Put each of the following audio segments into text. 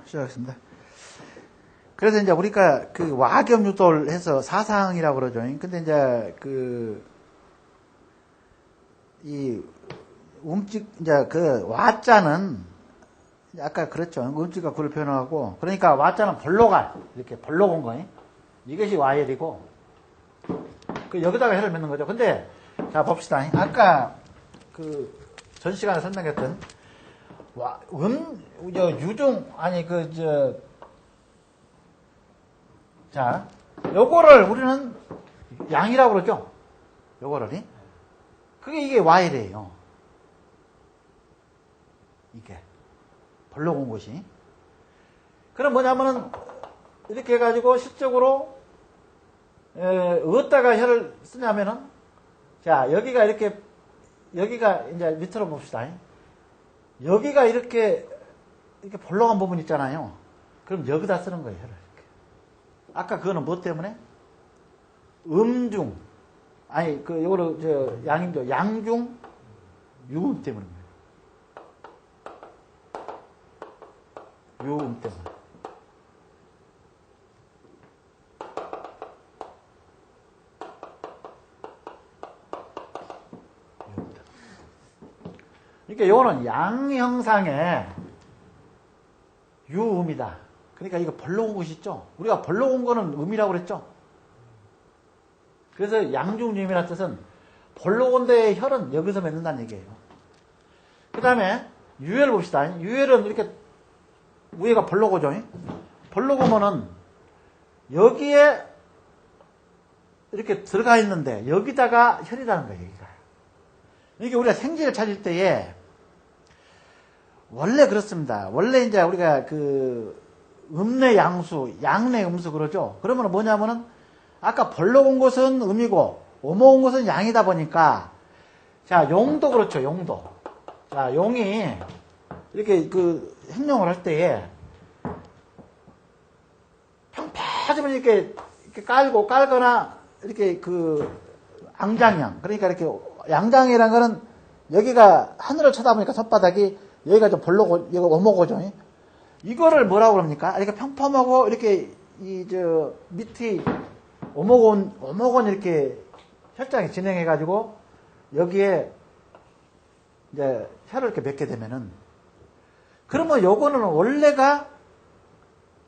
시작하겠습니다. 그래서 이제 우리가 그 와겸유돌 해서 사상이라고 그러죠. 근데 이제 이 이제 그 와자는 아까 그랬죠. 음직과 구를 표현하고, 그러니까 와자는 벌로갈, 이렇게 벌로 온 거예요. 이것이 와열이고, 여기다가 혀를 맺는 거죠. 근데 자 봅시다. 아까 전 시간에 설명했던 유중 아니 자 요거를 우리는 양이라고 그러죠. 요거를 이게 와일이에요. 이게 벌로 온 것이. 그럼 뭐냐면은 이렇게 해가지고 실적으로 어디다가 혀를 쓰냐면은 자 여기가 이제 밑으로 봅시다. 여기가 이렇게 벌렁한 부분 있잖아요. 그럼 여기다 쓰는 거예요, 혀를. 이렇게. 아까 그거는 뭐 때문에? 음중. 아니, 요거를, 양임도, 양중, 유음 때문입니다. 유음 때문에. 그러니까 요거는 양 형상의 유음이다. 그러니까 이거 벌러온 것이 있죠. 우리가 벌러온 거는 음이라고 그랬죠. 그래서 양중유음이라는 뜻은 벌러온 데의 혈은 여기서 맺는다는 얘기예요. 그 다음에 유혈 봅시다. 유혈은 이렇게 위에가 벌러고죠. 벌러고면은 여기에 이렇게 들어가 있는데 여기다가 혈이라는 거예요. 여기가. 이게 우리가 생지를 찾을 때에 원래 그렇습니다. 원래 이제 우리가 음내 양수, 양내 음수 그러죠. 그러면 뭐냐면은 아까 벌러 온 것은 음이고 오모 온 것은 양이다 보니까 자 용도 그렇죠. 용도. 자 용이 이렇게 행용을 할 때에 평파지면 이렇게 깔거나 이렇게 앙장형 그러니까 이렇게 양장이라는 거는 여기가 하늘을 쳐다보니까 손바닥이 여기가 좀 벌로고 여기가 오모고죠. 이거를 뭐라고 그럽니까? 이렇게 평평하고 이렇게 밑이 오모곤 이렇게 혈장이 진행해가지고 여기에 이제 혀를 이렇게 맺게 되면은 그러면 요거는 원래가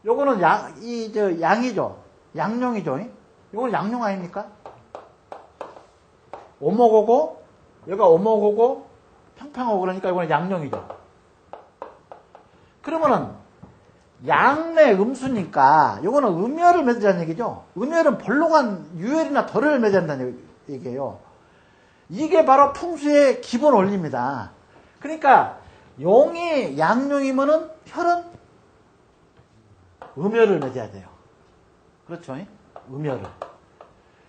요거는 양이죠. 양용이죠. 요거는 양용 아닙니까? 오목오고 여기가 오목오고 평평하고 그러니까 이거는 양용이죠. 그러면은 양내 음수니까 요거는 음열을 맺자는 얘기죠. 음열은 벌렁한 유혈이나 덜을 맺는다는 얘기예요. 이게 바로 풍수의 기본 원리입니다. 그러니까 용이 양용이면은 혈은 음열을 맺어야 돼요. 그렇죠? 음열을.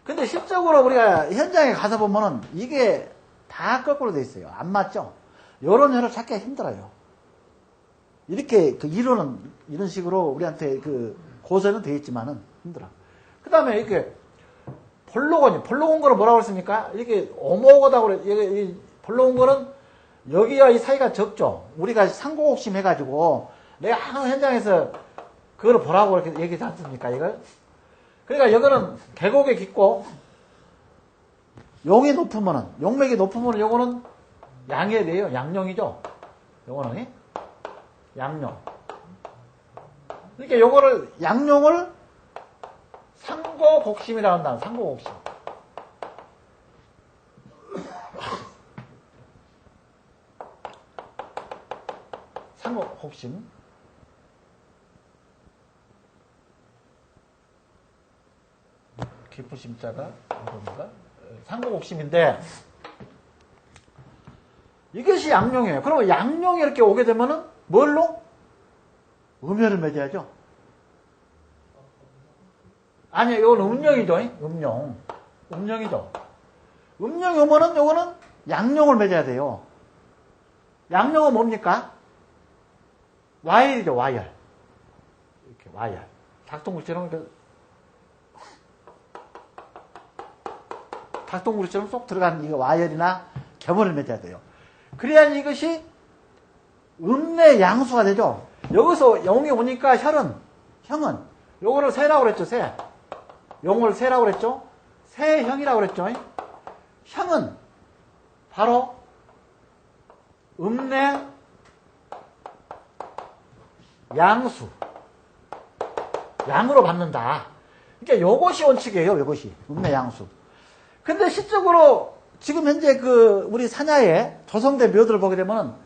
근데 실적으로 우리가 현장에 가서 보면은 이게 다 거꾸로 돼 있어요. 안 맞죠? 요런 혈을 찾기가 힘들어요. 이렇게 이론은 이런 식으로 우리한테 고서는 되어 있지만은 힘들어. 그 다음에 이렇게 벌로곤 거는 뭐라고 그랬습니까? 이렇게 오목하다고 그래. 여기 벌로곤 거는 여기와 이 사이가 적죠. 우리가 상고곡심 해가지고 내가 항상 현장에서 그거를 보라고 이렇게 얘기하지 않습니까? 이걸? 그러니까 여기는 계곡이 깊고 용이 높으면은 용맥이 높으면은 요거는 양에 대해요. 양용이죠. 요거는 양용. 그러니까 요거를 양용을 상고곡심이라고 한다. 상고곡심. 상고곡심. 기쁘심자가 이겁니다. 상고곡심인데 이것이 양용이에요. 그러면 양용이 이렇게 오게 되면은 뭘로? 음열을 맺어야죠. 아니요, 이건 음용이죠. 음용이죠. 음용이 오면은 요거는 양용을 맺어야 돼요. 양용은 뭡니까? 와열이죠, 와열. 이렇게 와열. 닭똥구리처럼 닭똥구리처럼 쏙 들어가는 이거 와열이나 겸을 맺어야 돼요. 그래야 이것이 음내 양수가 되죠. 여기서 용이 오니까 형은 요거를 세라고 그랬죠. 용을 세라고 그랬죠. 세형이라고 그랬죠. 형은 바로 음내 양수, 양으로 받는다. 그러니까 요것이 원칙이에요. 요것이 음내 양수. 근데 실적으로 지금 현재 우리 산야의 조성된 묘들을 보게 되면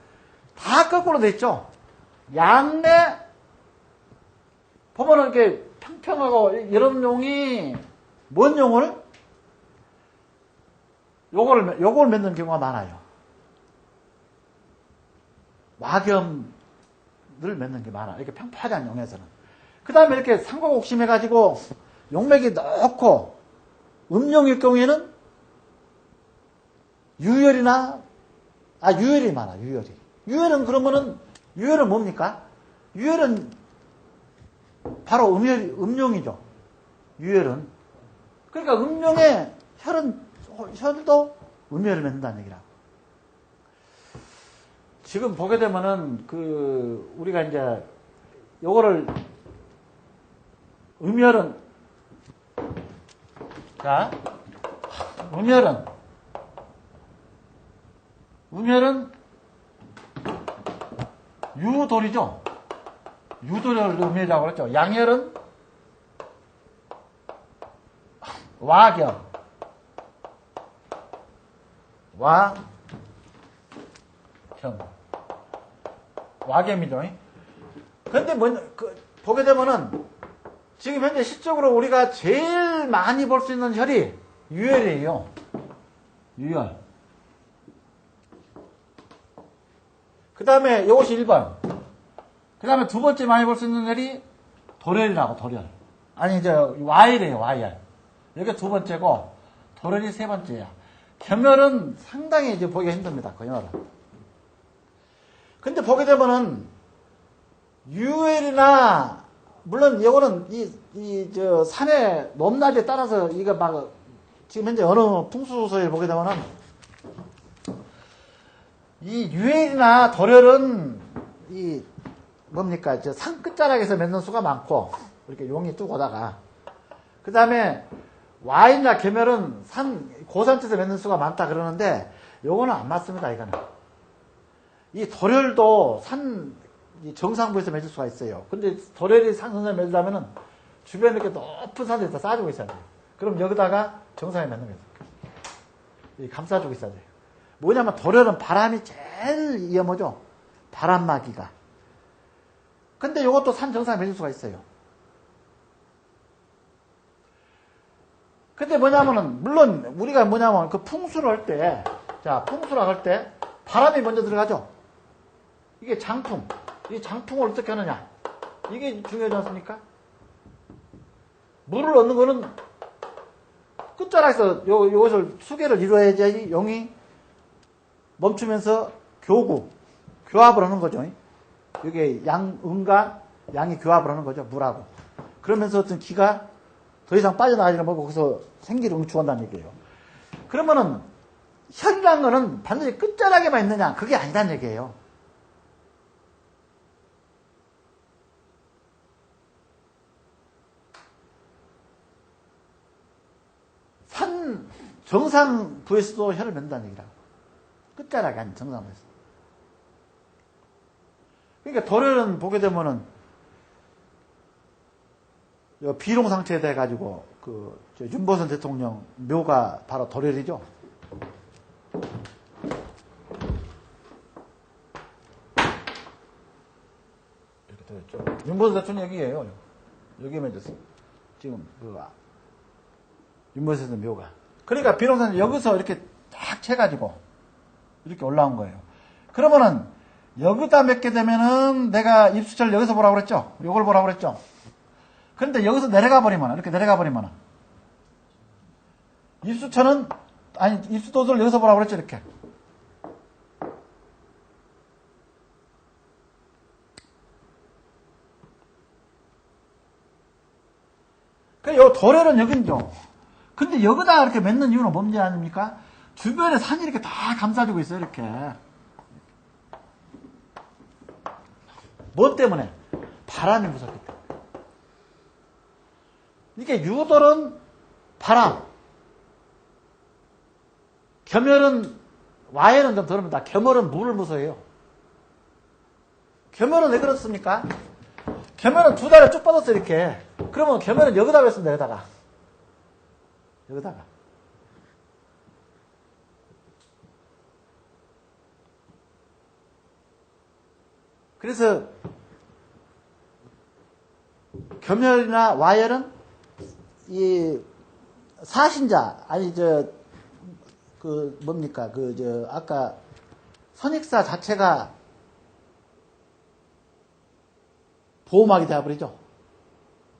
다 거꾸로 돼 있죠. 양내 보면은 이렇게 평평하고 이런 용이 뭔 용을 요걸 맺는 경우가 많아요. 와겸을 맺는 게 많아. 이렇게 평평하지 않은 용에서는. 그 다음에 이렇게 삼각옥심해가지고 용맥이 넣고 음용일 경우에는 유열이 많아. 유열은 그러면은 유열은 뭡니까? 유열은 바로 음용이죠. 유열은. 그러니까 음용의 혈도 음열을 맺는다는 얘기라. 지금 보게 되면은 우리가 이제 요거를 음열은 유돌이죠. 유돌을 음열이라고 그랬죠. 양열은 와겸이죠. 그런데 보게 되면은 지금 현재 실적으로 우리가 제일 많이 볼 수 있는 혈이 유열이에요. 유열. 그 다음에 이것이 1번. 그 다음에 두 번째 많이 볼 수 있는 혈이 도렬이라고, 도렬. 아니, 와열이에요, 와열. 이게 두 번째고, 도렬이 세 번째야. 겸열은 상당히 이제 보기가 힘듭니다, 겸열은. 근데 보게 되면은, 유열이나, 물론 이거는 산의 높낮이에 따라서 이거 지금 현재 어느 풍수소에 보게 되면은, 이 유열이나 도렬은 뭡니까? 산 끝자락에서 맺는 수가 많고, 이렇게 용이 쭉 오다가. 그 다음에, 와인이나 계멸은 고산지에서 맺는 수가 많다 그러는데, 요거는 안 맞습니다, 이거는. 이 도렬도 정상부에서 맺을 수가 있어요. 근데 도렬이 산선에 맺으려면은, 주변에 이렇게 높은 산에서 쌓아주고 있어야 돼요. 그럼 여기다가 정상에 맺는 거예요. 감싸주고 있어야 돼요. 뭐냐면 도렬은 바람이 제일 위험하죠. 바람막이가. 근데 이것도 산 정상에 맺을 수가 있어요. 근데 물론 우리가 풍수를 할 때, 풍수를 할 때 바람이 먼저 들어가죠. 이게 장풍. 이 장풍을 어떻게 하느냐. 이게 중요하지 않습니까? 물을 얻는 거는 끝자락에서 요것을 수계를 이루어야지 용이 멈추면서 교합을 하는 거죠. 이게 음과 양이 교합을 하는 거죠. 물하고. 그러면서 어떤 기가 더 이상 빠져나가지 못하고 거기서 생기를 응축한다는 얘기예요. 그러면은 혈이라는 거는 반드시 끝자락에만 있느냐? 그게 아니란 얘기예요. 산 정상부에서도 혈을 맺는다는 얘기라고. 끝자락이 아닌 정상부에서. 그러니까 도렬은 보게 되면은 비룡 상처에 대해 가지고 윤보선 대통령 묘가 바로 도렬이죠. 이렇게 되어 있죠. 윤보선 대통령 여기에요. 여기에 맺었어요. 지금 윤보선 묘가. 그러니까 비룡 상처 여기서 이렇게 딱 채가지고 이렇게 올라온 거예요. 그러면은 여기다 맺게 되면은 내가 입수처를 여기서 보라고 그랬죠? 요걸 보라고 그랬죠? 그런데 여기서 내려가 버리면, 이렇게 내려가 버리면, 입수도를 여기서 보라고 그랬죠? 이렇게. 요 도렬은 여긴죠. 근데 여기다 이렇게 맺는 이유는 뭔지 아닙니까? 주변에 산이 이렇게 다 감싸주고 있어요, 이렇게. 뭐 때문에? 바람이 무섭기 때문에. 이게 유돌은 바람, 겸혈은, 와열은 좀 덜합니다. 겸혈은 물을 무서워해요. 겸혈은 왜 그렇습니까? 겸혈은 두 다리를 쭉 뻗었어, 이렇게. 그러면 겸혈은 여기다가 했습니다, 여기다가. 그래서, 겸혈이나 와열은, 이, 사신자, 아니, 뭡니까, 아까, 선익사 자체가 보호막이 되어버리죠.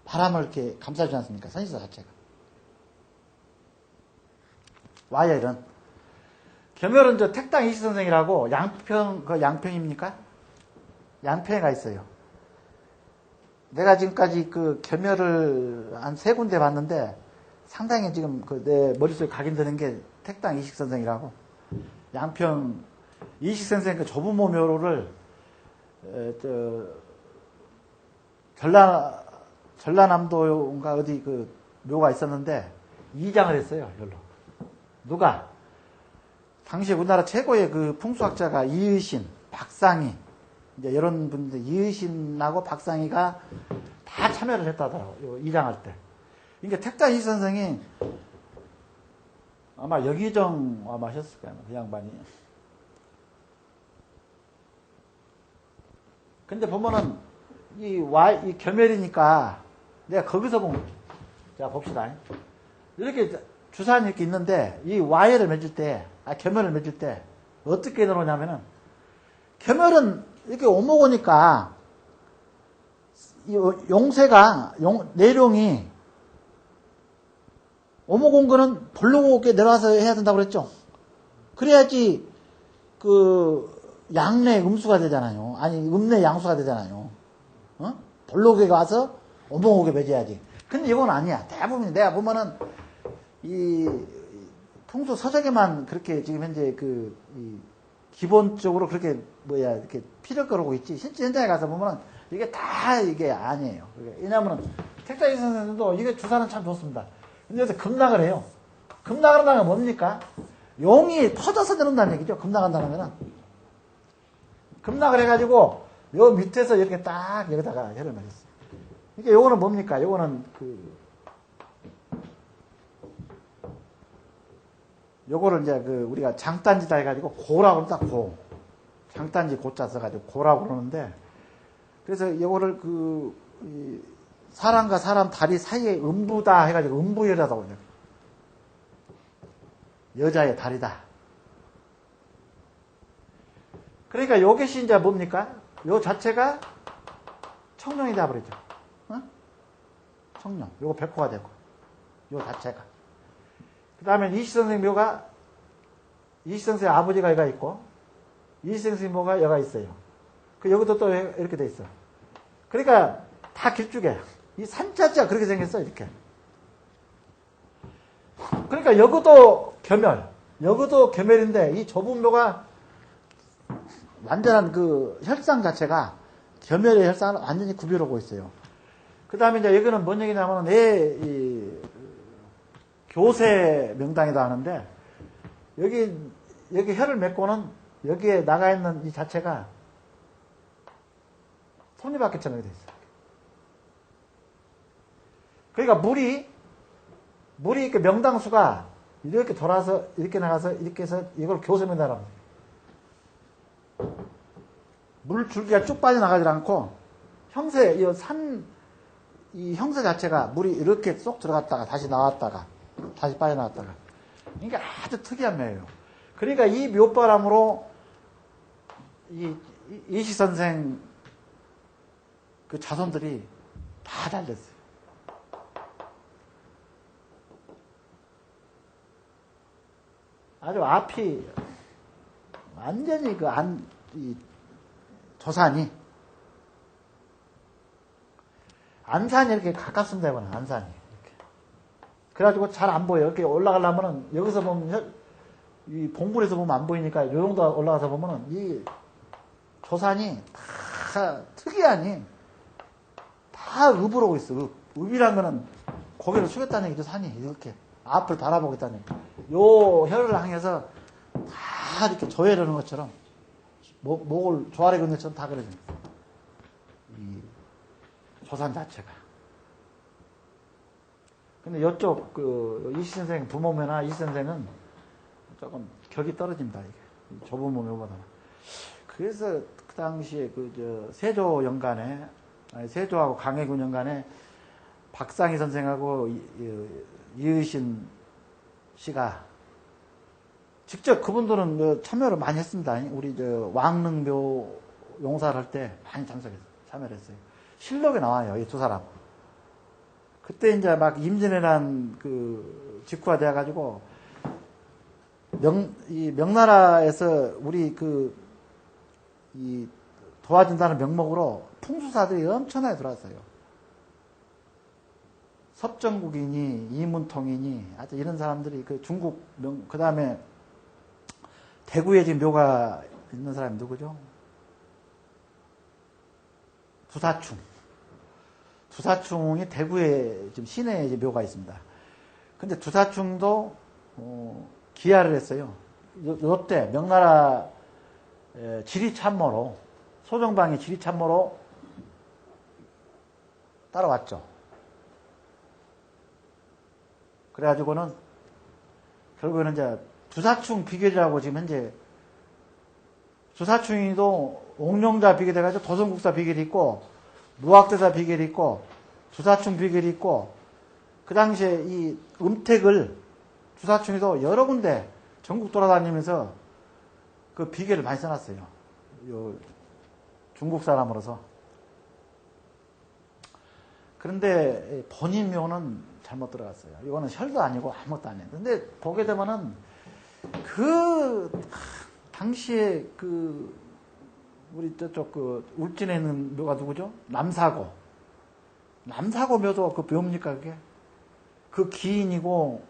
바람을 이렇게 감싸주지 않습니까? 선익사 자체가. 와열은. 겸혈은 택당 이시선생이라고 양평입니까? 양평에가 있어요. 내가 지금까지 겸혈을 한 3군데 봤는데 상당히 지금 내 머릿속에 각인되는 게 택당 이식선생이라고. 양평 이식선생 조부모 묘를 전라남도인가 어디 묘가 있었는데 이장을 했어요. 여기로. 누가? 당시 우리나라 최고의 풍수학자가 이의신, 박상희, 이제 이런 분들, 이의신하고 박상희가 다 참여를 했다더라고요. 이장할 때. 그러니까 택당 이식 선생이 아마 여기정 아마 하셨을 거예요. 그 양반이. 근데 보면은 이 겸혈이니까 내가 거기서 보면, 자 봅시다. 이렇게 주사안이 이렇게 있는데 이 와열을 맺을 때, 겸혈을 맺을 때 어떻게 넣으냐면은, 겸혈은 이렇게 오목오니까 용세가 내룡이 오목온 거는 볼록하게 내려와서 해야 된다고 그랬죠. 그래야지 양내 음수가 되잖아요. 아니 음내 양수가 되잖아요. 볼록하게 와서 오목오게 맺어야지. 근데 이건 아니야. 대부분 내가 보면은 이 풍수 서적에만 그렇게 지금 현재 기본적으로 그렇게 이렇게 피력거리고 있지. 실제 현장에 가서 보면은 이게 다 이게 아니에요. 왜냐면은 택자이 선생님도 이게 주사는 참 좋습니다. 근데 여기서 급락을 해요. 급락을 한다는 건 뭡니까? 용이 터져서 내놓는다는 얘기죠. 급락한다는 거는. 급락을 해가지고 요 밑에서 이렇게 딱 여기다가 혈을 마셨어요. 그러니까 요거는 뭡니까? 요거는 요거를 이제 우리가 장단지다 해가지고 고라고 딱 고. 장단지 고자 써가지고 고라고 그러는데, 그래서 요거를 사람과 사람 다리 사이에 음부다 해가지고 음부열이라고 그래요. 여자의 다리다. 그러니까 요것이 이제 뭡니까? 요 자체가 청룡이 되어버리죠. 청룡. 요거 백호가 되고. 요 자체가. 그 다음에 이시선생 묘가, 이시선생 아버지가 여가 있고, 이시선생 묘가 여가 있어요. 여기도 또 이렇게 돼 있어. 그러니까 다 길쭉해. 이 산 자체가 그렇게 생겼어, 이렇게. 그러니까 여기도 겸혈. 여기도 겸혈인데, 이 좁은 묘가 완전한 혈상 자체가 겸혈의 혈상을 완전히 구별하고 있어요. 그 다음에 이제 여기는 뭔 얘기냐면, 교세 명당이다 하는데, 여기 혈을 맺고는 여기에 나가 있는 이 자체가 톱니바퀴처럼 되어 있어요. 그러니까 물이 이렇게 명당수가 이렇게 돌아서 이렇게 나가서 이렇게 해서 이걸 교세명당이라고 합니다. 물 줄기가 쭉 빠져나가지 않고 이 형세 자체가 물이 이렇게 쏙 들어갔다가 다시 나왔다가 다시 빠져나왔다가. 그러니까 아주 특이한 묘예요. 그러니까 이 묘바람으로 이시선생 자손들이 다 잘 됐어요. 아주 앞이 완전히 조산이 안산이 이렇게 가깝습니다. 이거는 안산이 이렇게. 그래가지고 잘 안 보여요. 이렇게 올라가려면은 여기서 보면 이 봉불에서 보면 안 보이니까 요 정도 올라가서 보면은 이 조산이 다 다 특이하니 다 읍으로 오고 있어. 읍이란 거는 고개를 숙였다는 얘기죠. 산이 이렇게 앞을 바라보겠다는 얘기. 요 혀를 향해서 다 이렇게 조회를 하는 것처럼 목을 조아리 걷는 것처럼 다 그려져 있어요. 이 조산 자체가. 근데 이쪽 이시 선생 부모면화 이시 선생은 조금 격이 떨어집니다. 이게 좁은 몸요보다는. 그래서 그 당시에 세조 연간에 세조하고 강해군 연간에 박상희 선생하고 이의신 씨가 직접 그분들은 참여를 많이 했습니다. 우리 왕릉묘 용사를 할 때 많이 참여를 했어요. 실록에 나와요, 이 두 사람. 그때 이제 막 임진왜란 직후가 돼가지고 이 명나라에서 우리 이 도와준다는 명목으로 풍수사들이 엄청나게 들어왔어요. 섭정국이니 이문통이니 아주 이런 사람들이 중국 그 다음에 대구에 지금 묘가 있는 사람이 누구죠? 두사충. 두사충이 대구에 지금 시내에 이제 묘가 있습니다. 근데 두사충도 기하를 했어요. 요때 명나라 지리참모로 소정방이 지리참모로 따라왔죠. 그래가지고는 결국에는 이제 두사충 비결이라고 지금 현재 두사충이도 옥룡자 비결이 돼가지고 도성국사 비결이 있고 무학대사 비결이 있고 두사충 비결이 있고 그 당시에 이 음택을 두사충이도 여러 군데 전국 돌아다니면서 그 비결을 많이 써놨어요. 요 중국 사람으로서. 그런데 본인 묘는 잘못 들어갔어요. 이거는 혈도 아니고 아무것도 아니에요. 근데 보게 되면은 당시에 우리 저쪽 울진에 있는 묘가 누구죠? 남사고. 남사고 묘도 묘입니까, 그게? 그 기인이고,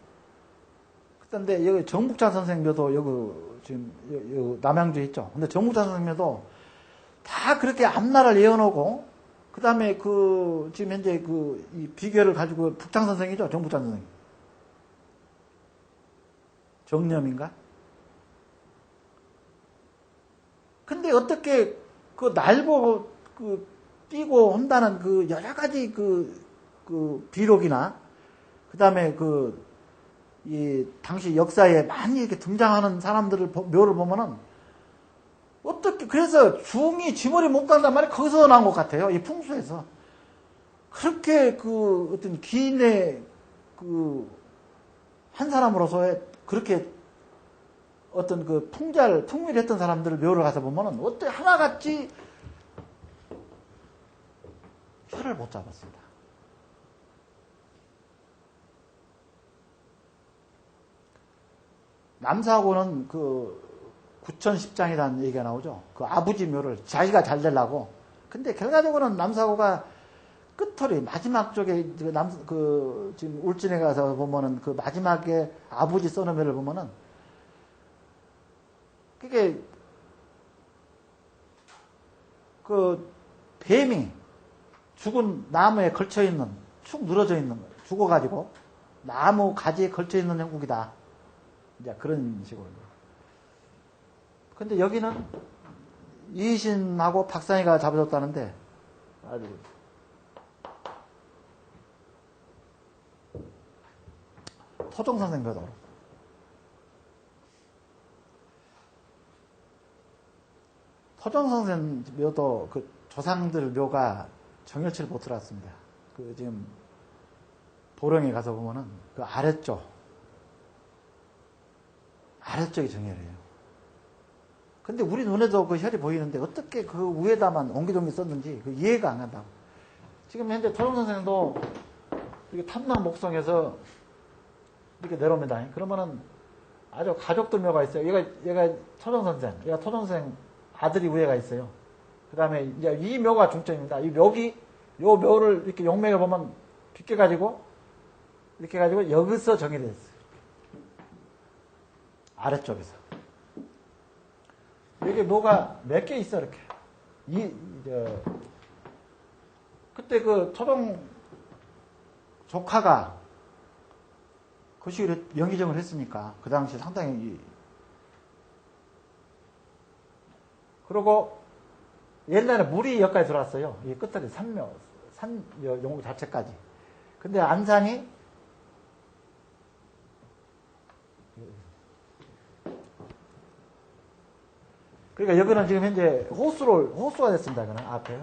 그런데 여기 정북찬 선생 묘도 여기 지금 여기 남양주에 있죠. 근데 정북찬 선생 묘도 다 그렇게 앞날을 예언하고, 그 다음에 지금 현재 이 비결을 가지고 북창 선생이죠. 정북찬 선생. 정념인가? 근데 어떻게 날고 뛰고 한다는 여러 가지 비록이나 그다음에 이 당시 역사에 많이 이렇게 등장하는 사람들을 묘를 보면은 어떻게 그래서 중이 쥐머리 못 간단 말이 거기서 나온 것 같아요. 이 풍수에서 그렇게 어떤 기인의 한 사람으로서의 그렇게 어떤 풍밀했던 사람들을 묘를 가서 보면은 어떻게 하나같이 혀를 못 잡았습니다. 남사하고는 구천십장이라는 얘기가 나오죠. 아버지 묘를 자기가 잘 되려고. 근데 결과적으로는 남사하고가 끝털이 마지막 쪽에 지금 울진에 가서 보면은 마지막에 아버지 써놓은 묘를 보면은 그게 뱀이 죽은 나무에 걸쳐 있는 축 늘어져 있는 거예요. 죽어가지고 나무 가지에 걸쳐 있는 형국이다. 이제 그런 식으로. 근데 여기는 이신하고 박상희가 잡아줬다는데 아주 토종선생 묘도 토종선생 묘도 조상들 묘가 정열치를 못 들어왔습니다. 지금 보령에 가서 보면은 아래쪽이 정열이에요. 근데 우리 눈에도 혈이 보이는데 어떻게 위에다만 옹기종기 썼는지 이해가 안 간다고. 지금 현재 토종선생도 이렇게 탐남 목성에서 이렇게 내려옵니다. 그러면은 아주 가족들 묘가 있어요. 얘가 토종선생, 얘가 토종선생 아들이 위에가 있어요. 그 다음에 이제 이 묘가 중점입니다. 요 묘를 이렇게 용맥을 보면 비껴가지고, 이렇게 해가지고 여기서 정의를 했어요. 아래쪽에서. 여기 묘가 몇 개 있어, 이렇게. 그때 그 초동 조카가 그 시기에 연기정을 했으니까 그 당시 상당히 그리고 옛날에 물이 여기까지 들어왔어요. 이 끝들이 산 용구 자체까지. 근데 안산이 그러니까 여기는 지금 현재 호수가 됐습니다. 여기는 앞에.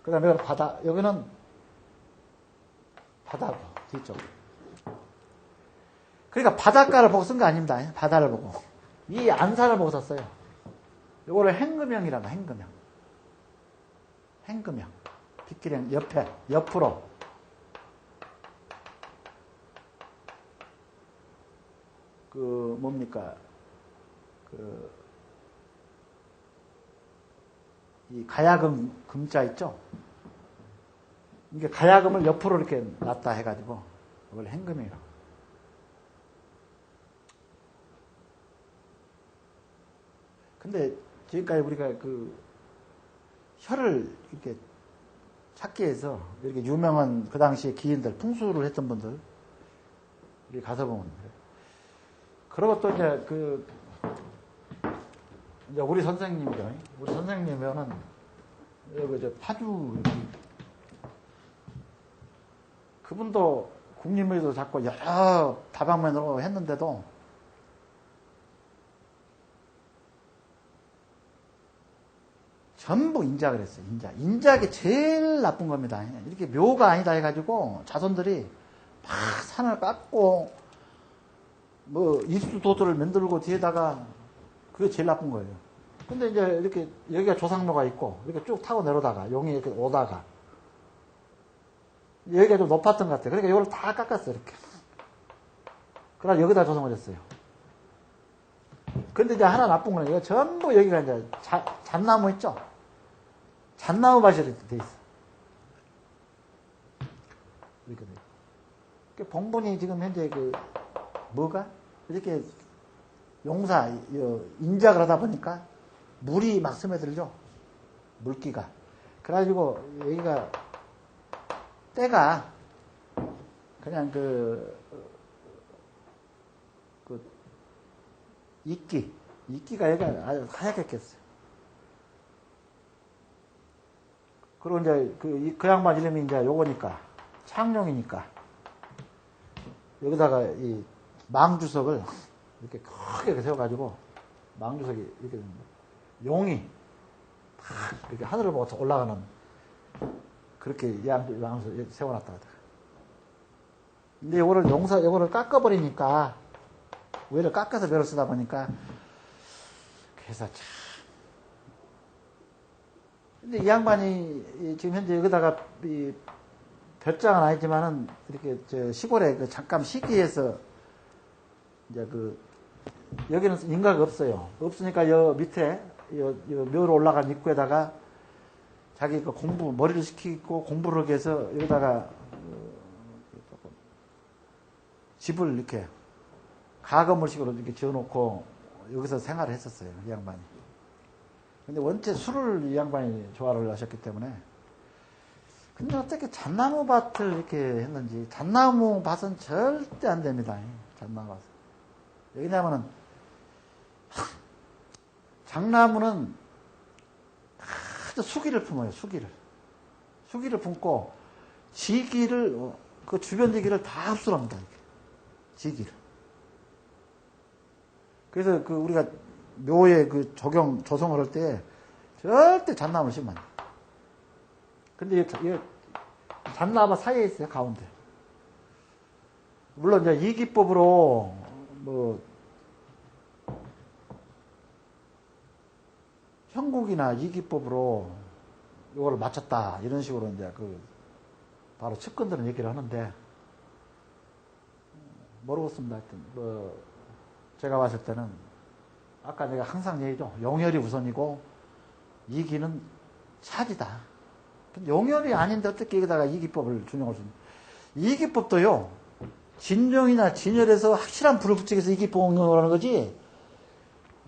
그 다음에 여기는 여기는 바다고, 뒤쪽. 그러니까 바닷가를 보고 쓴 거 아닙니다. 바다를 보고. 이 안산을 보고 썼어요. 요거를 행금형이란다, 행금형. 행금형. 빗길형 옆으로. 뭡니까. 이 가야금 금자 있죠? 이게 가야금을 옆으로 이렇게 놨다 해가지고, 이걸 행금이라고. 근데 지금까지 우리가 혀를 이렇게 찾기 위해서 이렇게 유명한 그 당시에 기인들, 풍수를 했던 분들, 이렇게 가서 보면 돼요. 그리고 또 이제 우리 선생님이죠. 우리 선생님은 여기 파주 그분도 국립묘지도 잡고 여러 다방면으로 했는데도 전부 인작을 했어요. 인작이 제일 나쁜 겁니다. 이렇게 묘가 아니다 해가지고 자손들이 막 산을 깎고 뭐 입수도들을 만들고 뒤에다가 그게 제일 나쁜 거예요. 근데 이제 이렇게 여기가 조상묘가 있고 이렇게 쭉 타고 내려다가 용이 이렇게 오다가 여기가 좀 높았던 것 같아요. 그러니까 이걸 다 깎았어요. 이렇게. 그래서 여기다 조성을 했어요. 근데 이제 하나 나쁜 거는 이거 전부 여기가 이제 잣나무 있죠? 잣나무 밭이 이렇게 돼 있어. 이렇게 돼 있어. 봉분이 지금 현재 뭐가? 이렇게 용사, 인작을 하다 보니까 물이 막 스며들죠? 물기가. 그래가지고 여기가 때가 그냥 이끼가 여기가 아주 하얗게 꼈어요. 그리고 이제 그 양반 이름이 이제 요거니까, 창룡이니까, 여기다가 이 망주석을 이렇게 크게 세워가지고, 망주석이 이렇게 됩니다. 용이 탁 이렇게 하늘을 보고 올라가는, 그렇게 망주석 세워놨다 하더라. 근데 요거를 깎아버리니까, 위를 깎아서 벼를 쓰다 보니까, 그래서 참. 근데 이 양반이 지금 현재 여기다가 별장은 아니지만은 이렇게 시골에 잠깐 쉬기 위해서 이제 여기는 인가가 없어요. 없으니까 여 밑에 묘로 올라간 입구에다가 자기 머리를 식히고 공부를 하기 위해서 여기다가 집을 이렇게 가건물식으로 이렇게 지어놓고 여기서 생활을 했었어요. 이 양반이. 근데 원체 술을 이 양반이 좋아를 하셨기 때문에. 근데 어떻게 잣나무 밭을 이렇게 했는지. 잣나무 밭은 절대 안 됩니다. 잣나무 밭은. 왜냐면은 장나무는 아주 수기를 품어요. 수기를 품고 지기를 그 주변 지기를 다 흡수합니다. 이렇게. 지기를. 그래서 우리가 묘에 조성을 할 때 절대 잣나무를 심으면 안 돼. 근데 이 잣나무 사이에 있어요, 가운데. 물론 이제 이기법으로 형국이나 이기법으로 이거를 맞췄다 이런 식으로 이제 바로 측근들은 얘기를 하는데 모르겠습니다. 하여튼 제가 봤을 때는 아까 내가 항상 얘기죠. 용혈이 우선이고 이기는 차지다. 근데 용혈이 아닌데 어떻게 여기다가 이기법을 준용할 수 있는? 이기법도요. 진용이나 진혈에서 확실한 불을 붙이기 위해서 이기법을 하는 거지.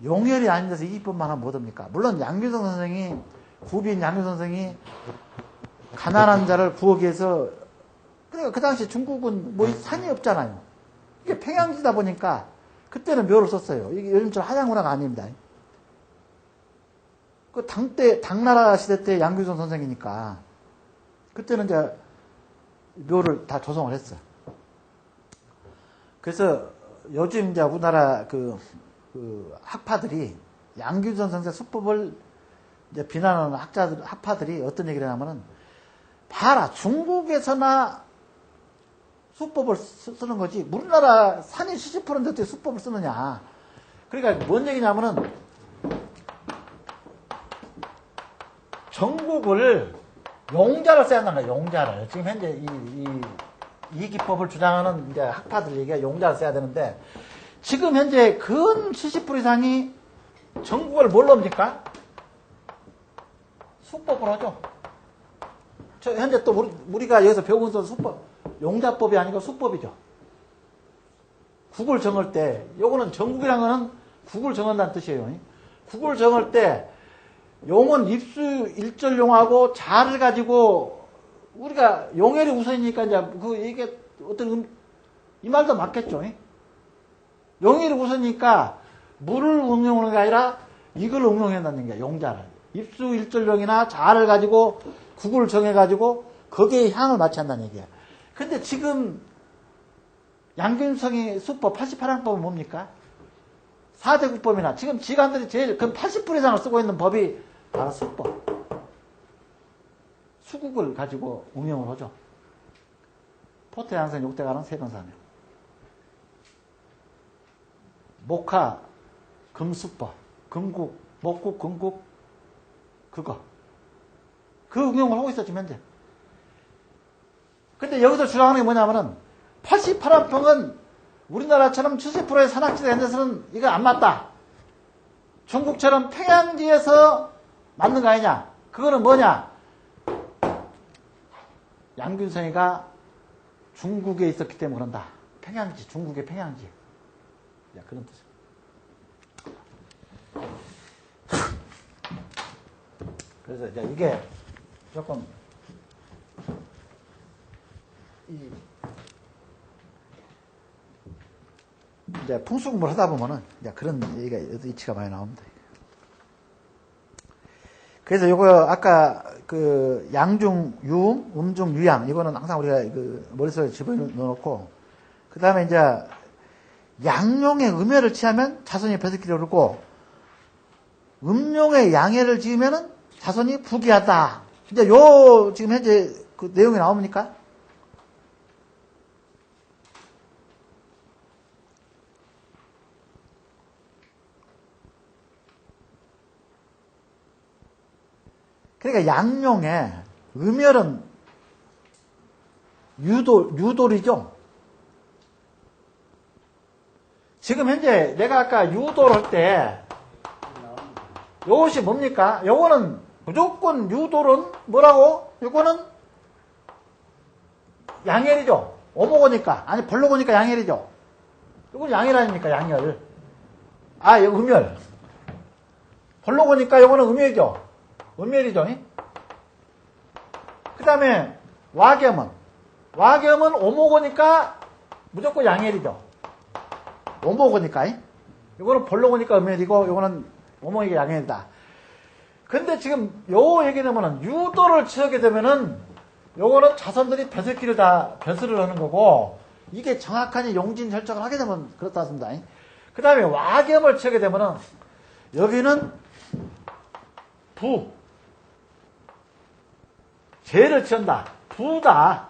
용혈이 아닌 데서 이기법만 하면 뭐됩니까? 물론 양규성 선생이 구빈 양규 선생이 가난한 자를 구하기 위해서, 그러니까 그 당시 중국은 뭐 산이 없잖아요. 이게 평양지다 보니까 그때는 묘를 썼어요. 이게 요즘처럼 하얀 문화가 아닙니다. 그 당나라 시대 때 양규선 선생이니까 그때는 이제 묘를 다 조성을 했어요. 그래서 요즘 이제 우리나라 그 학파들이 양규선 선생 수법을 이제 비난하는 학파들이 어떤 얘기를 하냐면은, 봐라, 중국에서나 수법을 쓰는 거지, 우리나라 산이 70%인데 어떻게 수법을 쓰느냐. 그러니까 뭔 얘기냐면은, 전국을 용자를 써야 한다는 거야, 용자를. 지금 현재 이 기법을 주장하는 이제 학파들 얘기가 용자를 써야 되는데, 지금 현재 근 70% 이상이 전국을 뭘로 옵니까? 수법을 하죠. 현재 또 우리가 여기서 배우는 수법, 용자법이 아니고 수법이죠. 국을 정할 때, 요거는 전국이라는 거는 국을 정한다는 뜻이에요. 국을 정할 때, 용은 입수 일절용하고 자를 가지고, 우리가 용혈이 우선이니까 이제 이게 이 말도 맞겠죠. 용혈이 우선이니까 물을 응용하는 게 아니라 이걸 응용한다는 얘기야, 용자를. 입수 일절용이나 자를 가지고 국을 정해가지고 거기에 향을 맞춘다는 얘기야. 근데 지금 양균성이 수법 88항법은 뭡니까? 4대 국법이나 지금 지관들이 제일 그 80% 이상을 쓰고 있는 법이 바로 수법. 수국을 가지고 응용을 하죠. 포태양생, 욕대가는 세번사며. 목화, 금수법, 금국, 목국, 금국, 그거. 그 응용을 하고 있어, 지금 현재. 근데 여기서 주장하는 게 뭐냐면은, 88항법은 우리나라처럼 70%의 산악지대 있는 데서는 이거 안 맞다. 중국처럼 평양지에서 맞는 거 아니냐. 그거는 뭐냐. 양균성이가 중국에 있었기 때문에 그런다. 평양지, 중국의 평양지. 야, 그런 뜻이야. 그래서 이제 이게 조금 이제 풍수공부를 하다 보면은 이제 그런 얘기가 이치가 많이 나옵니다. 그래서 요거 아까 그 양중 유음, 음중 유양 이거는 항상 우리가 그 머릿속에 집어넣어놓고, 그 다음에 이제 양용의 음해를 취하면 자손이 배석기를 오르고, 음용의 양해를 지으면은 자손이 부귀하다. 이제 요 지금 현재 그 내용이 나옵니까? 그러니까 양용의 음열은 유돌이죠. 지금 현재 내가 아까 유도를 할 때 요것이 뭡니까? 요거는 무조건 유돌은 뭐라고? 요거는 양열이죠. 오목오니까. 아니 벌로고니까 양열이죠. 요건 양열 아닙니까? 양열. 아, 이거 음열. 벌로고니까 요거는 음열이죠. 음열이죠. 그 다음에 와겸은 오목오니까 무조건 양열이죠. 오목오니까. 요거는 벌로고니까 음열이고 요거는 오목이가 양열이다. 근데 지금 요 얘기되면은 유도를 취하게 되면은 요거는 자손들이 벼슬기를 다 벼슬을 하는 거고, 이게 정확하게 용진 혈정을 하게 되면 그렇다 습니다. 그 다음에 와겸을 취하게 되면은 여기는 죄를 취한다. 부다.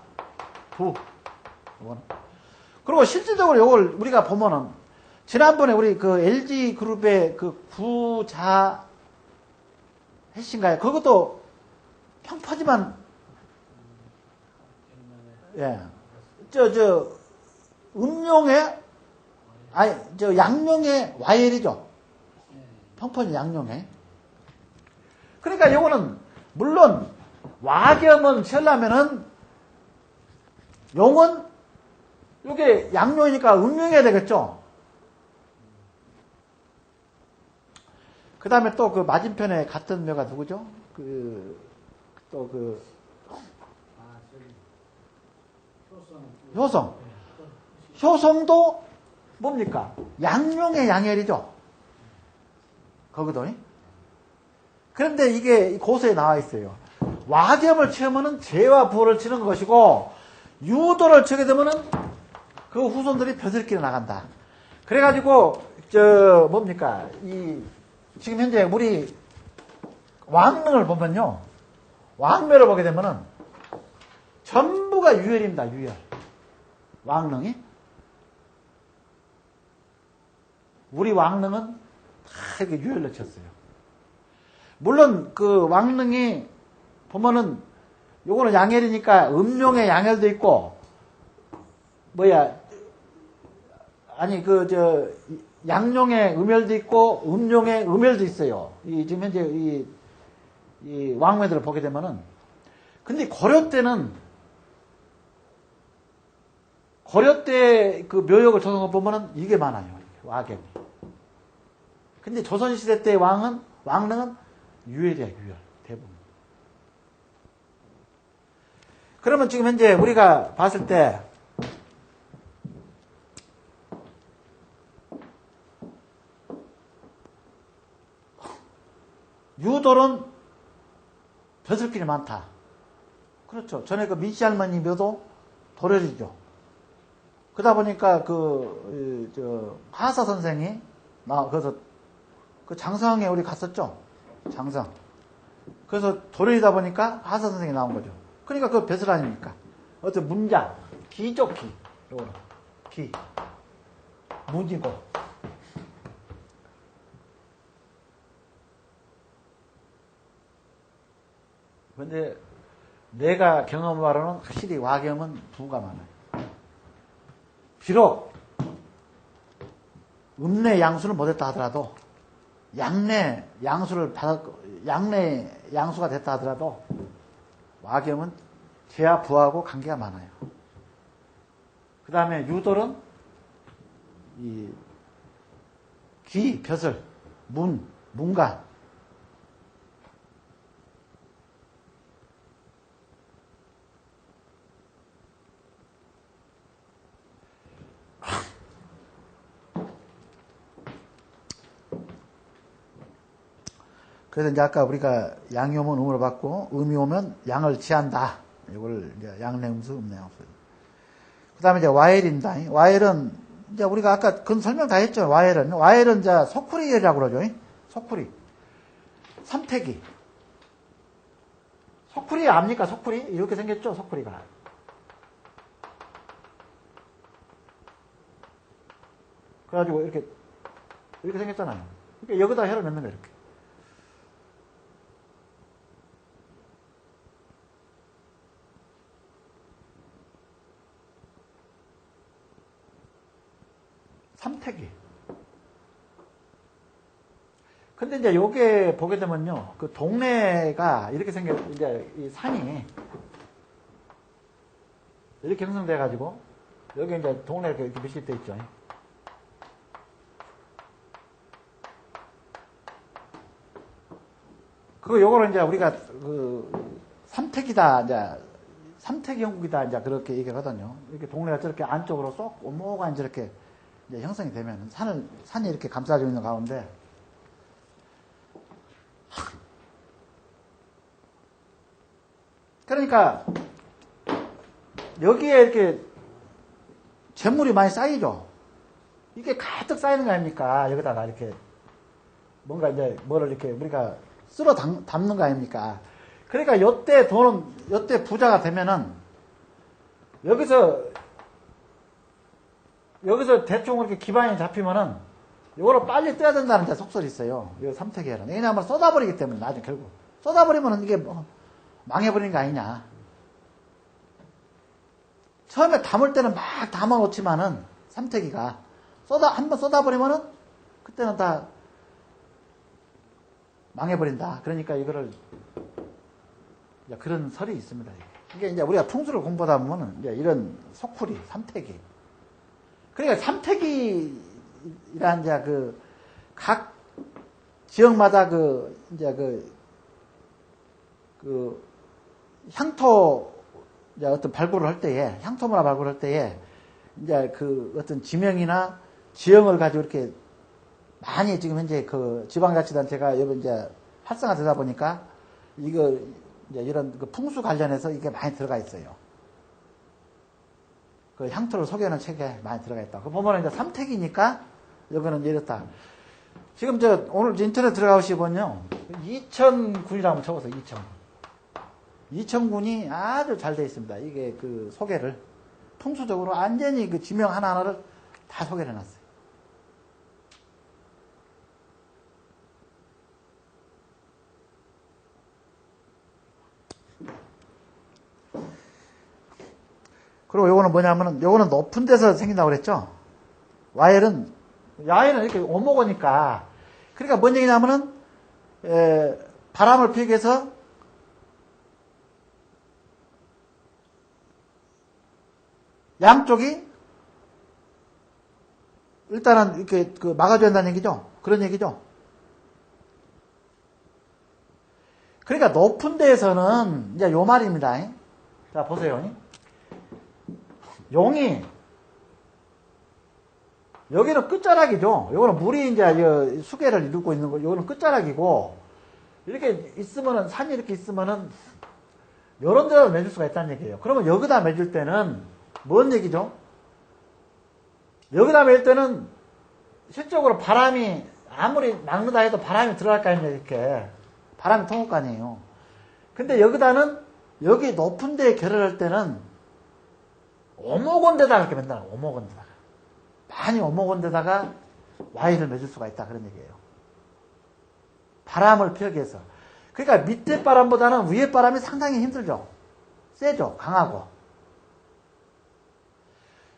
이거는. 그리고 실질적으로 요걸 우리가 보면은 지난번에 우리 그 LG 그룹의 그 구자 해신가요? 그것도 평파지만, 예. 음용의, 양용의 와일이죠. 평판이 양용의. 그러니까 요거는, 물론, 와겸은 치려면은, 용은, 요게 양용이니까 음용해야 되겠죠. 그 다음에 또 그 맞은편에 같은 묘가 누구죠? 효성. 효성도 뭡니까? 양용의 양헬이죠. 거기도. 그런데 이게 고서에 나와 있어요. 와겸을 치으면은 재와 부호를 치는 것이고, 유도를 치게 되면은 그 후손들이 벼슬길에 나간다. 그래가지고, 뭡니까? 지금 현재 우리 왕릉을 보면요. 왕묘를 보게 되면은 전부가 유혈입니다, 유혈. 왕릉이. 우리 왕릉은 다 이렇게 유혈로 쳤어요. 물론 그 왕릉이 보면은 요거는 양헬이니까 음룡의 양헬도 있고, 양룡의 음혈도 있고, 음룡의 음혈도 있어요. 지금 현재 이 왕묘들을 보게 되면은. 근데 고려 때 그 묘역을 조성한 거 보면은 이게 많아요. 와겸이. 근데 조선시대 때 왕릉은 유혈이야, 유혈. 대부분. 그러면 지금 현재 우리가 봤을 때, 유돌은 벼슬길이 많다. 그렇죠. 전에 그 민씨 할머니 묘도 도련이죠. 그러다 보니까 하사 선생이, 그래서 그 장성에 우리 갔었죠. 장성. 그래서 도련이다 보니까 하사 선생이 나온 거죠. 그러니까 그 벼슬 아닙니까? 어떤 문자, 기죠, 기. 요거는. 기. 문이고. 근데 내가 경험한 바로는 확실히 와겸은 부가 많아요. 비록 음내 양수를 못했다 하더라도 양내 양수가 됐다 하더라도 와겸은 재와 부하고 관계가 많아요. 그 다음에 유돌은 기, 벼슬, 문간. 그래서 이제 아까 우리가 양이 오면 음으로 받고, 음이 오면 양을 취한다. 이걸 이제 양내음수, 음내양수. 그 다음에 이제 와헬입니다. 와헬은 이제 우리가 아까 그건 설명 다 했죠. 와헬은 이제 소쿠리라고 그러죠. 소쿠리. 삼태기. 소쿠리 압니까? 소쿠리? 이렇게 생겼죠, 소쿠리가. 그래가지고 이렇게 생겼잖아요. 그러니까 여기다 혀를 넣는 거예요, 이렇게. 삼태기. 근데 이제 요게 보게 되면요, 그 동네가 이렇게 이제 이 산이 이렇게 형성돼가지고, 여기 이제 동네가 이렇게 밀집돼 있죠. 요거를 이제 우리가 삼태기다, 이제 삼태기 형국이다, 이제 그렇게 얘기하거든요. 이렇게 동네가 저렇게 안쪽으로 쏙 오모가 이제 이렇게 이제 형성이 되면 산이 이렇게 감싸져 있는 가운데, 그러니까 여기에 이렇게 재물이 많이 쌓이죠. 이게 가득 쌓이는 거 아닙니까? 여기다가 이렇게 뭔가 이제 뭐를 이렇게 우리가 쓸어 담는 거 아닙니까? 그러니까 요때 부자가 되면은 여기서 대충 이렇게 기반이 잡히면은 요거를 빨리 떼야 된다는 데 속설이 있어요. 요 삼태기에는. 왜냐하면 쏟아버리기 때문에 나중에 결국 쏟아버리면은 이게 망해버리는 거 아니냐. 처음에 담을 때는 막 담아놓지만은 삼태기가 한번 쏟아버리면은 그때는 다 망해버린다. 그러니까 이거를 그런 설이 있습니다. 이게 이제 우리가 풍수를 공부하다 보면은 이제 이런 소쿠리, 삼태기. 그러니까 삼태기란 이제 각 지역마다 이제 그 향토 이제 어떤 발굴을 할 때에 향토문화 발굴을 할 때에 이제 그 어떤 지명이나 지형을 가지고 이렇게 많이 지금 현재 그 지방자치단체가 이제 활성화되다 보니까 이거 이제 이런 그 풍수 관련해서 이게 많이 들어가 있어요. 그 향토를 소개하는 책에 많이 들어가 있다. 그 보면은 이제 삼택이니까 여기는 이렇다. 지금 저 오늘 인터넷 들어가시면요 2000군이라고 적어서 2000군. 2000군이 아주 잘 되어 있습니다. 이게 그 소개를 풍수적으로 완전히 그 지명 하나하나를 다 소개를 해놨어요. 그리고 요거는 뭐냐면은, 요거는 높은 데서 생긴다고 그랬죠? 야일은 이렇게 오목오니까. 그러니까 뭔 얘기냐면은, 바람을 피우기 위해서 양쪽이 일단은 이렇게 그 막아줘야 한다는 얘기죠? 그런 얘기죠? 그러니까 높은 데에서는 이제 요 말입니다. 자, 보세요. 용이 여기는 끝자락이죠. 요거는 물이 이제 수계를 이루고 있는 거. 요거는 끝자락이고 이렇게 있으면은 산이 이렇게 있으면은 요런 데다 맺을 수가 있다는 얘기예요. 그러면 여기다 맺을 때는 뭔 얘기죠? 여기다 맺을 때는 실적으로 바람이 아무리 막는다 해도 바람이 들어갈 거 아니에요. 이렇게 바람이 통할 거 아니에요. 근데 여기다는 여기 높은 데에 결혈할 때는 오목원 데다가 이렇게 맨날 오목원 데다가 많이 오목원 데다가 와인을 맺을 수가 있다 그런 얘기예요. 바람을 피하기 위해서. 그러니까 밑에 바람보다는 위에 바람이 상당히 힘들죠. 세죠. 강하고.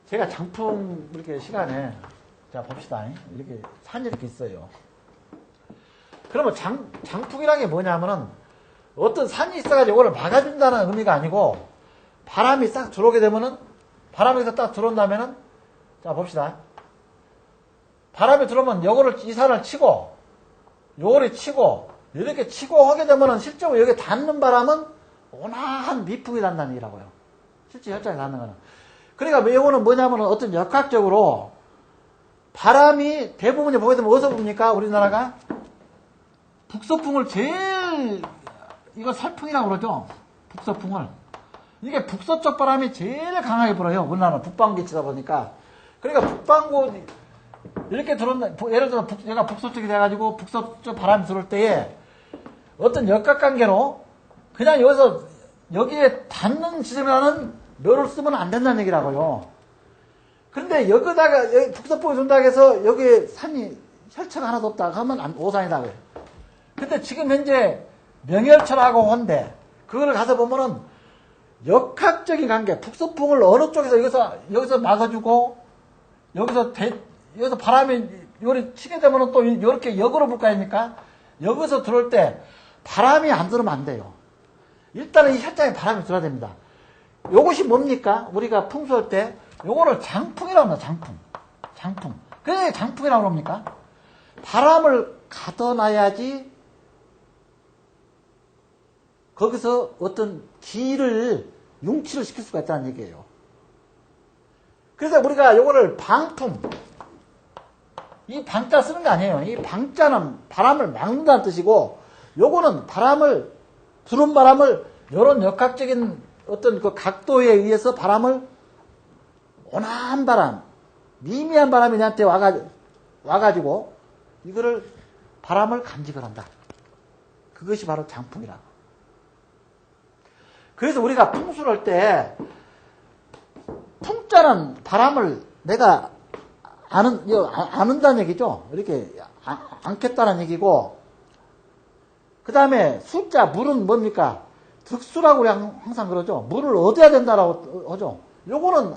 제가 장풍 이렇게 시간에 자 봅시다. 이렇게 산이 이렇게 있어요. 그러면 장풍이라는 게 뭐냐면은 어떤 산이 있어가지고 이걸 막아준다는 의미가 아니고 바람이 싹 들어오게 되면은 바람에서 딱 들어온다면은, 자, 봅시다. 바람이 들어오면 이 산을 치고, 요거를 치고, 이렇게 치고 하게 되면은 실제로 여기 닿는 바람은 온화한 미풍이 난다는 얘기라고요. 실제 혈장에 닿는 거는. 그러니까 이거는 뭐냐면은 어떤 역학적으로 바람이 대부분이 보게 되면 어디서 붑니까? 우리나라가? 북서풍을 제일, 이거 설풍이라고 그러죠? 북서풍을. 이게 북서쪽 바람이 제일 강하게 불어요. 우리나라는 북반구에 치다 보니까. 그러니까 북반구, 이렇게 들어온다, 예를 들어 얘가 북서쪽이 돼가지고 북서쪽 바람이 들어올 때에 어떤 역학관계로 그냥 여기에 닿는 지점이라는 묘를 쓰면 안 된다는 얘기라고요. 그런데 여기다가, 북서풍이 돈다고 해서 여기에 산이 혈처가 하나도 없다 하면 오산이다 그래요. 근데 지금 현재 명혈처라고 한데, 그거를 가서 보면은 역학적인 관계, 북서풍을 어느 쪽에서 여기서 막아주고, 여기서 바람이 요리 치게 되면은 또 이렇게 역으로 불 거 아닙니까? 여기서 들어올 때 바람이 안 들어오면 안 돼요. 일단은 이 혈장에 바람이 들어야 됩니다. 요것이 뭡니까? 우리가 풍수할 때, 요거를 장풍이라고 합니다, 장풍. 그게 장풍이라고 합니까? 바람을 가둬놔야지 거기서 어떤 융치를 시킬 수가 있다는 얘기예요. 그래서 우리가 요거를 방풍, 이 방자 쓰는 게 아니에요. 이 방자는 바람을 막는다는 뜻이고, 요거는 들어온 바람을, 요런 역학적인 어떤 그 각도에 의해서 바람을, 온화한 바람, 미미한 바람이 나한테 와가지고, 이거를, 바람을 간직을 한다. 그것이 바로 장풍이라고. 그래서 우리가 풍수를 할 때, 풍자는 바람을 내가 안은다는 얘기죠. 이렇게 안겠다는 얘기고, 그 다음에 수자, 물은 뭡니까? 득수라고 우리 항상 그러죠. 물을 얻어야 된다라고 하죠. 요거는,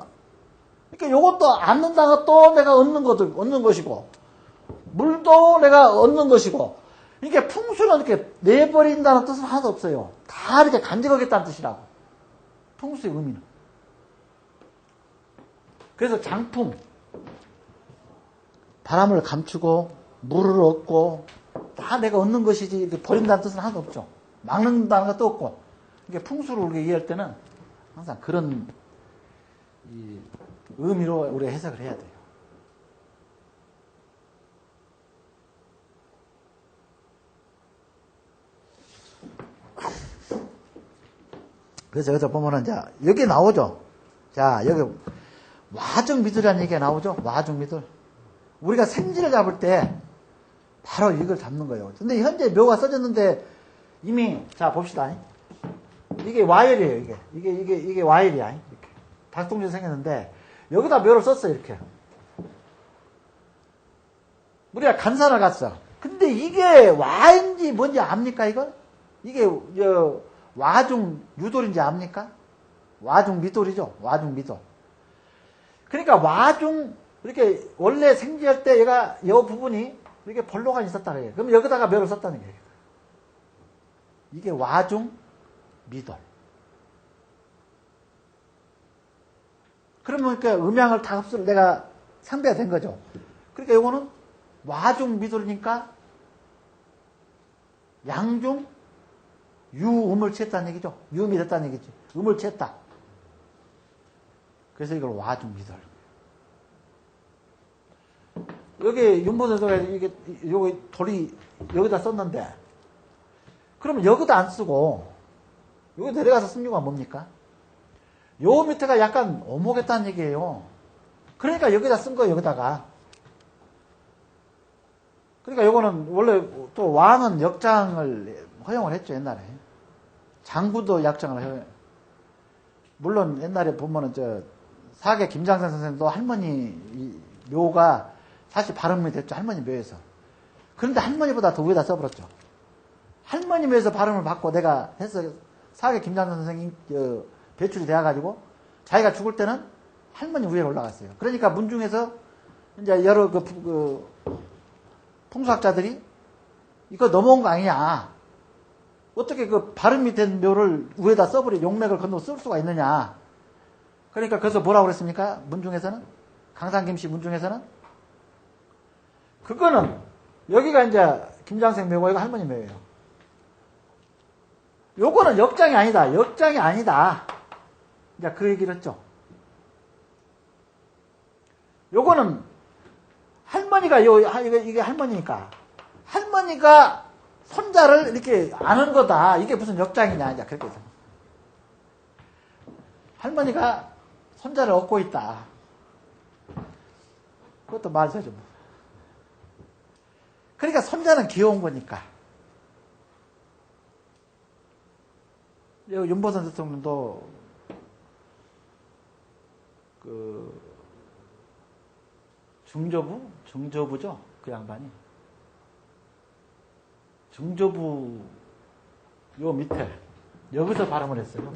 그러니까 요것도 안는다는 것도 내가 얻는 것이고, 물도 내가 얻는 것이고, 이게 풍수는 이렇게 내버린다는 뜻은 하나도 없어요. 다 이렇게 간직하겠다는 뜻이라고. 풍수의 의미는. 그래서 장풍. 바람을 감추고, 물을 얻고, 다 내가 얻는 것이지, 이렇게 버린다는 뜻은 하나도 없죠. 막는다는 것도 없고. 이게 풍수를 우리가 이해할 때는 항상 그런 이 의미로 우리가 해석을 해야 돼요. 그래서 여기서 보면은 이제 여기 나오죠. 자, 여기 와중미돌이라는 얘기가 나오죠. 와중미돌. 우리가 생지를 잡을 때 바로 이걸 잡는 거예요. 근데 현재 묘가 써졌는데 이미 자 봅시다. 이게 와열이에요. 이게 와열이야. 이렇게 닭똥질 생겼는데 여기다 묘를 썼어 이렇게. 우리가 간산을 갔어. 근데 이게 와인지 뭔지 압니까 이거? 이게 와중 유돌인지 압니까? 와중 미돌이죠. 와중 미돌. 그러니까 와중 이렇게 원래 생지할 때 얘가 이 부분이 이렇게 벌로가 있었다 그래요. 그럼 여기다가 묘를 썼다는 거예요. 이게 와중 미돌. 그러면 그러니까 음양을 다 흡수를 내가 상대가 된 거죠. 그러니까 이거는 와중 미돌이니까 양중 유음을 취했다는 얘기죠. 유음이 됐다는 얘기지. 음을 취했다. 그래서 이걸 와중 미돌. 여기 윤보선서가 이게 여기 돌이 여기다 썼는데 그러면 여기다 안 쓰고 여기 내려가서 쓴 이유가 뭡니까? 요 밑에가 약간 오목했다는 얘기예요. 그러니까 여기다 쓴 거예요. 여기다가. 그러니까 요거는 원래 또 왕은 역장을 허용을 했죠. 옛날에. 장구도 약장을 허용. 물론 옛날에 보면은 사계 김장선 선생님도 할머니 묘가 사실 발음이 됐죠. 할머니 묘에서. 그런데 할머니보다 더 위에다 써버렸죠. 할머니 묘에서 발음을 받고 내가 해서 사계 김장선 선생님 배출이 돼가지고 자기가 죽을 때는 할머니 위에 올라갔어요. 그러니까 문중에서 이제 여러 풍수학자들이 이거 넘어온 거 아니냐. 어떻게 그 발음이 된 묘를 위에다 써버리 용맥을 건너 쓸 수가 있느냐. 그러니까 그래서 뭐라고 그랬습니까? 문중에서는 강상김씨 문중에서는 그거는 여기가 이제 김장생 묘고 이거 할머니 묘예요. 요거는 역장이 아니다. 역장이 아니다. 이제 그 얘기를 했죠. 요거는 할머니가 이게 할머니니까 할머니가 손자를 이렇게 아는 거다. 이게 무슨 역장이냐 이제 그렇게 해서 할머니가 손자를 얻고 있다. 그것도 말세죠. 그러니까 손자는 귀여운 거니까. 윤보선 대통령도 중조부죠. 그 양반이. 중조부 요 밑에 여기서 발음을 했어요.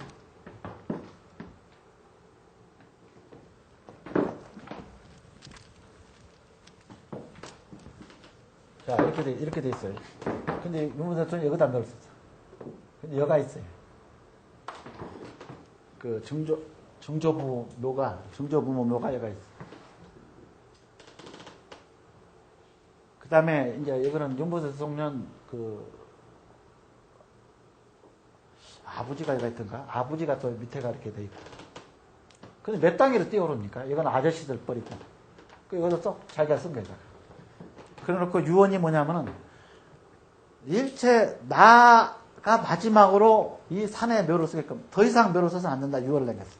자, 이렇게 돼 있어요. 근데 윤보선 대통령이 여기다 넣었어. 근데 여가 있어요. 그 중조부 묘가 여가 있어. 그 다음에 이제 이거는 윤보선 대통령 아버지가 여가 있던가? 아버지가 또 밑에가 이렇게 돼 있고. 근데 몇 단계로 띄워놓습니까? 이건 아저씨들 뻘이고. 이것도 쏙 자기가 쓴 거예요. 그래 놓고 유언이 뭐냐면은, 일체 나가 마지막으로 이 산에 묘를 쓰게끔 더 이상 묘를 써서는 안 된다. 유언을 내겠어.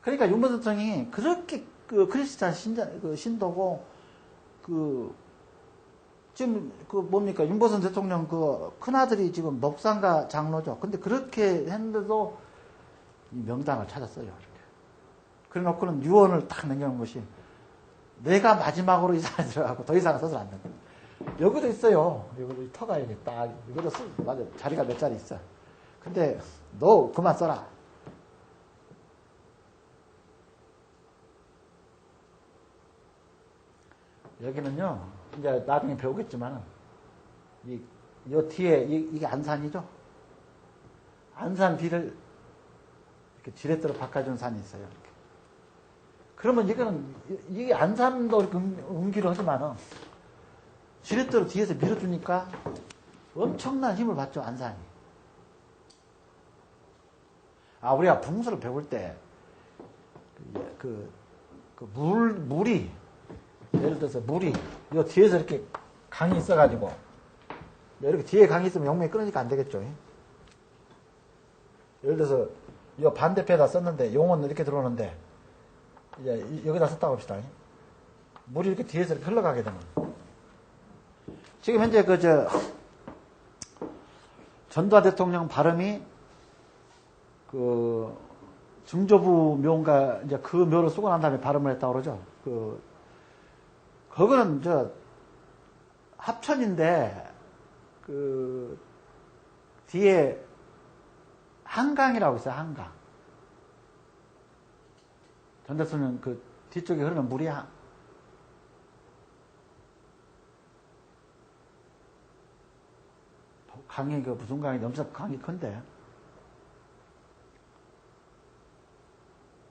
그러니까 윤보선 대통령이 그렇게 크리스찬 신도고, 지금 뭡니까? 윤보선 대통령 큰아들이 지금 목상가 장로죠. 근데 그렇게 했는데도 이 명당을 찾았어요. 이렇게. 그래 놓고는 유언을 딱 남겨놓은 것이 내가 마지막으로 이 산에 들어가고 더 이상 써서는 안 된다. 여기도 있어요. 여기도 터가 이렇게 딱, 이것도 맞아. 자리가 몇 자리 있어. 근데 너 그만 써라. 여기는요, 이제 나중에 배우겠지만, 요 뒤에, 이게 안산이죠? 안산 뒤를 이렇게 지렛대로 바꿔준 산이 있어요. 이렇게. 그러면 이게 안산도 이렇게 음기로 하지만은, 지렛대로 뒤에서 밀어주니까, 엄청난 힘을 받죠, 안산이. 우리가 붕수를 배울 때, 물이, 예를 들어서 물이, 이 뒤에서 이렇게 강이 있어가지고, 이렇게 뒤에 강이 있으면 용맹이 끊으니까 안 되겠죠. 예를 들어서, 이 반대편에다 썼는데, 용은 이렇게 들어오는데, 이제 여기다 썼다고 합시다. 물이 이렇게 뒤에서 이렇게 흘러가게 되면. 지금 현재 전두환 대통령 발음이 증조부 묘인가 이제 그 묘를 쓰고 난 다음에 발음을 했다고 그러죠. 그거는 합천인데 뒤에 한강이라고 있어요. 한강. 전 대통령 뒤쪽에 흐르는 물이 강이 무슨 강이 엄청 강이 큰데.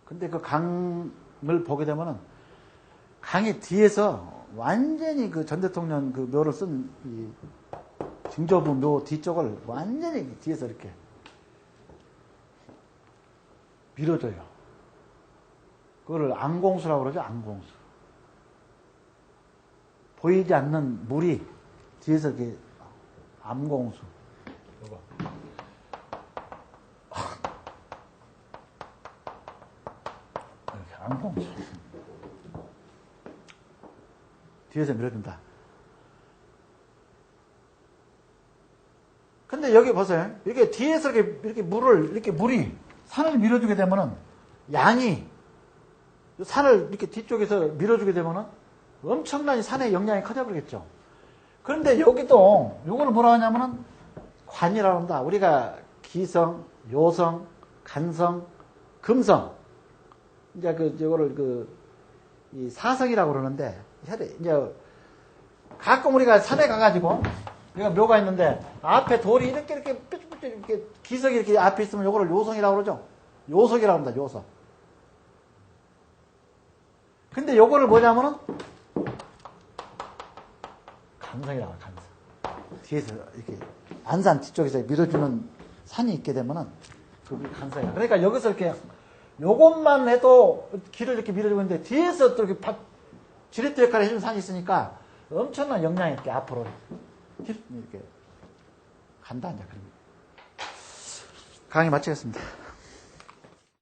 근데 그 강을 보게 되면은 강이 뒤에서 완전히 전 대통령 묘를 쓴 이 증조부 묘 뒤쪽을 완전히 뒤에서 이렇게 밀어줘요. 그거를 안공수라고 그러죠. 안공수. 보이지 않는 물이 뒤에서 이렇게 암공수. 이거. 이렇게 암공수. 뒤에서 밀어준다. 근데 여기 보세요. 이렇게 뒤에서 이렇게 물이 산을 밀어주게 되면은 양이 산을 이렇게 뒤쪽에서 밀어주게 되면은 엄청나게 산의 영향이 커져버리겠죠. 그런데 여기도 이거를 뭐라 하냐면은 관이라고 합니다. 우리가 기성, 요성, 간성, 금성 이제 이거를 이 사성이라고 그러는데 이제 가끔 우리가 산에 가가지고 우리가 묘가 있는데 앞에 돌이 이렇게 기석이 이렇게 앞에 있으면 이거를 요성이라고 그러죠. 요석이라고 합니다. 요석. 근데 요거를 뭐냐면은 간성이라고 해요. 간성. 뒤에서 이렇게 안산 뒤쪽에서 밀어주는 산이 있게 되면은 그게 간성이야. 그러니까 여기서 이렇게 요것만 해도 길을 이렇게 밀어주고 있는데 뒤에서 또 이렇게 지렛대 역할을 해주는 산이 있으니까 엄청난 영향이 이렇게 앞으로 이렇게 간다 이제 그런 강의 마치겠습니다.